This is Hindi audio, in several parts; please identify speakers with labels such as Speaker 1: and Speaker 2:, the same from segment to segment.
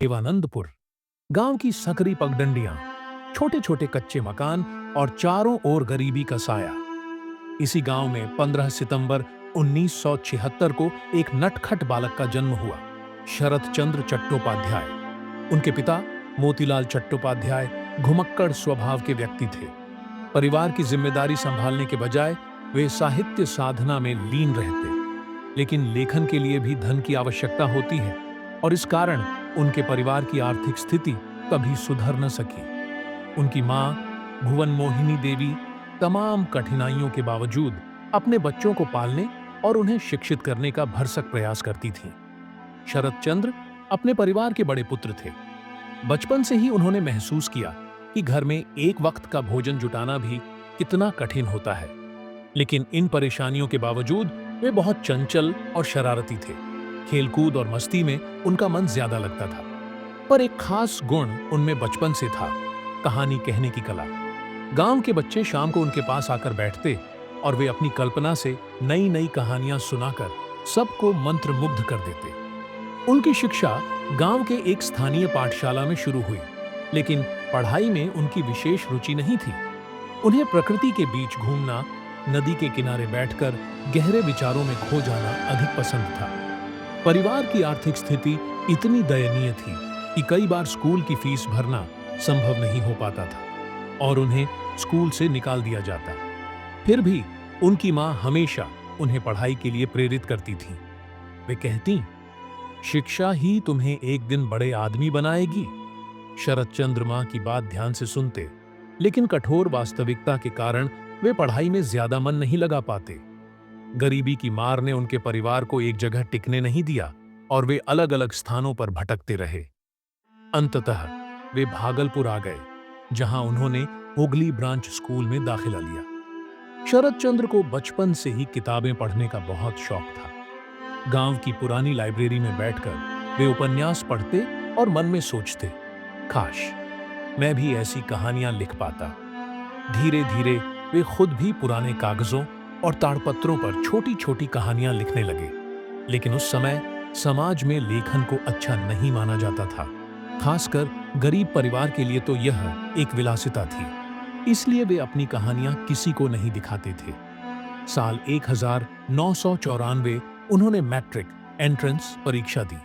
Speaker 1: देवानंदपुर गांव की सकरी पगडंडियां, छोटे छोटे कच्चे मकान और चारों ओर गरीबी का साया। इसी गांव में 15 सितंबर 1976 को एक नटखट बालक का जन्म हुआ, शरत चंद्र चट्टोपाध्याय। उनके पिता मोतीलाल चट्टोपाध्याय घुमक्कड़ स्वभाव के व्यक्ति थे। परिवार की जिम्मेदारी संभालने के बजाय वे साहित्य साधना में लीन रहते। लेकिन लेखन के लिए भी धन की आवश्यकता होती है और इस कारण उनके परिवार की आर्थिक स्थिति कभी सुधर न सकी। उनकी मां भुवन मोहिनी देवी तमाम कठिनाइयों के बावजूद अपने बच्चों को पालने और उन्हें शिक्षित करने का भरसक प्रयास करती थीं। शरत चंद्र अपने परिवार के बड़े पुत्र थे। बचपन से ही उन्होंने महसूस किया कि घर में एक वक्त का भोजन जुटाना भी कितना कठिन होता है। लेकिन इन परेशानियों के बावजूद वे बहुत चंचल और शरारती थे। खेलकूद और मस्ती में उनका मन ज्यादा लगता था। पर एक खास गुण उनमें बचपन से था, कहानी कहने की कला। गांव के बच्चे शाम को उनके पास आकर बैठते और वे अपनी कल्पना से नई नई कहानियां सुनाकर सबको मंत्रमुग्ध कर देते। उनकी शिक्षा गांव के एक स्थानीय पाठशाला में शुरू हुई, लेकिन पढ़ाई में उनकी विशेष रुचि नहीं थी। उन्हें प्रकृति के बीच घूमना, नदी के किनारे बैठकर गहरे विचारों में खो जाना अधिक पसंद था। परिवार की आर्थिक स्थिति इतनी दयनीय थी कि कई बार स्कूल की फीस भरना संभव नहीं हो पाता था और उन्हें स्कूल से निकाल दिया जाता। फिर भी उनकी मां हमेशा उन्हें पढ़ाई के लिए प्रेरित करती थी। वे कहती, शिक्षा ही तुम्हें एक दिन बड़े आदमी बनाएगी। शरत चंद्र मां की बात ध्यान से सुनते, लेकिन कठोर वास्तविकता के कारण वे पढ़ाई में ज्यादा मन नहीं लगा पाते। गरीबी की मार ने उनके परिवार को एक जगह टिकने नहीं दिया और वे अलग अलग स्थानों पर भटकते रहे। अंततः वे भागलपुर आ गए, जहां उन्होंने हुगली ब्रांच स्कूल में दाखिला लिया। शरत चंद्र को बचपन से ही किताबें पढ़ने का बहुत शौक था। गांव की पुरानी लाइब्रेरी में बैठकर वे उपन्यास पढ़ते और मन में सोचते, काश मैं भी ऐसी कहानियां लिख पाता। धीरे धीरे वे खुद भी पुराने कागजों और ताड़पत्रों पर छोटी छोटी कहानियां लिखने लगे। लेकिन उस समय समाज में लेखन को अच्छा नहीं माना जाता था। खासकर गरीब परिवार के लिए तो यह एक विलासिता थी। इसलिए वे अपनी कहानियां किसी को नहीं दिखाते थे। साल 1994 उन्होंने मैट्रिक एंट्रेंस परीक्षा दी।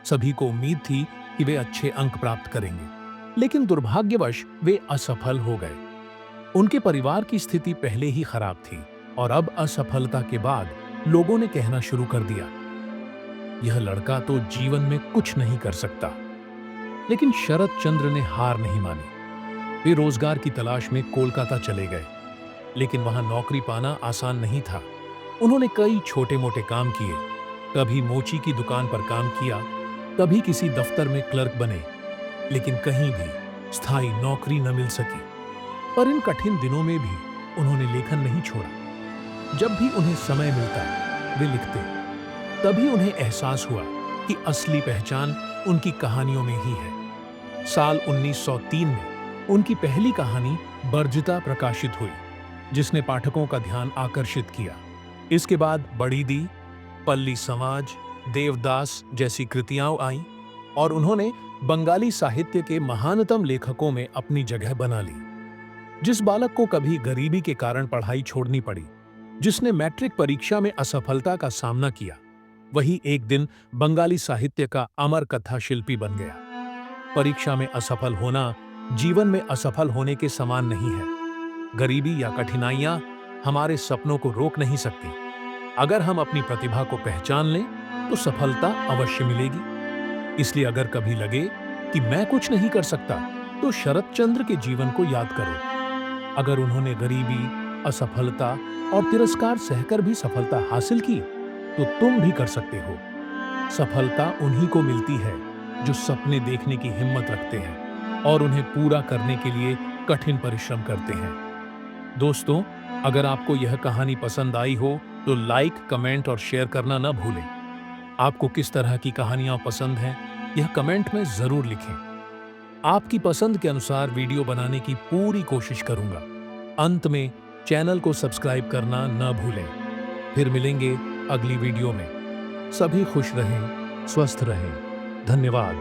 Speaker 1: सभी को उम्मीद थी कि वे अच्छे अंक प्राप्त करेंगे, लेकिन दुर्भाग्यवश वे असफल हो गए। उनके परिवार की स्थिति पहले ही खराब थी और अब असफलता के बाद लोगों ने कहना शुरू कर दिया, यह लड़का तो जीवन में कुछ नहीं कर सकता। लेकिन शरत चंद्र ने हार नहीं मानी। वे रोजगार की तलाश में कोलकाता चले गए, लेकिन वहां नौकरी पाना आसान नहीं था। उन्होंने कई छोटे मोटे काम किए, कभी मोची की दुकान पर काम किया, कभी किसी दफ्तर में क्लर्क बने, लेकिन कहीं भी स्थायी नौकरी न मिल सकी। पर इन कठिन दिनों में भी उन्होंने लेखन नहीं छोड़ा। जब भी उन्हें समय मिलता वे लिखते। तभी उन्हें एहसास हुआ कि असली पहचान उनकी कहानियों में ही है। साल 1903 में उनकी पहली कहानी बर्जिता प्रकाशित हुई, जिसने पाठकों का ध्यान आकर्षित किया। इसके बाद बड़ी दी, पल्ली समाज, देवदास जैसी कृतियां आईं और उन्होंने बंगाली साहित्य के महानतम लेखकों में अपनी जगह बना ली। जिस बालक को कभी गरीबी के कारण पढ़ाई छोड़नी पड़ी, जिसने मैट्रिक परीक्षा में असफलता का सामना किया, वही एक दिन बंगाली साहित्य का अमर कथा शिल्पी बन गया। परीक्षा में असफल होना जीवन में असफल होने के समान नहीं है। गरीबी या कठिनाइयां हमारे सपनों को रोक नहीं सकती। अगर हम अपनी प्रतिभा को पहचान लें तो सफलता अवश्य मिलेगी। इसलिए अगर कभी लगे कि मैं कुछ नहीं कर सकता, तो शरत चंद्र के जीवन को याद करो। अगर उन्होंने गरीबी, असफलता और तिरस्कार सहकर भी सफलता हासिल की, तो तुम भी कर सकते हो। सफलता उन्हीं को मिलती है जो सपने देखने की हिम्मत रखते हैं और उन्हें पूरा करने के लिए कठिन परिश्रम करते हैं। दोस्तों, अगर आपको यह कहानी पसंद आई हो तो लाइक, कमेंट और शेयर करना न भूलें। आपको किस तरह की कहानियां पसंद हैं, यह कमेंट में जरूर लिखें। आपकी पसंद के अनुसार वीडियो बनाने की पूरी कोशिश करूंगा। अंत में चैनल को सब्सक्राइब करना न भूलें। फिर मिलेंगे अगली वीडियो में। सभी खुश रहें, स्वस्थ रहें। धन्यवाद।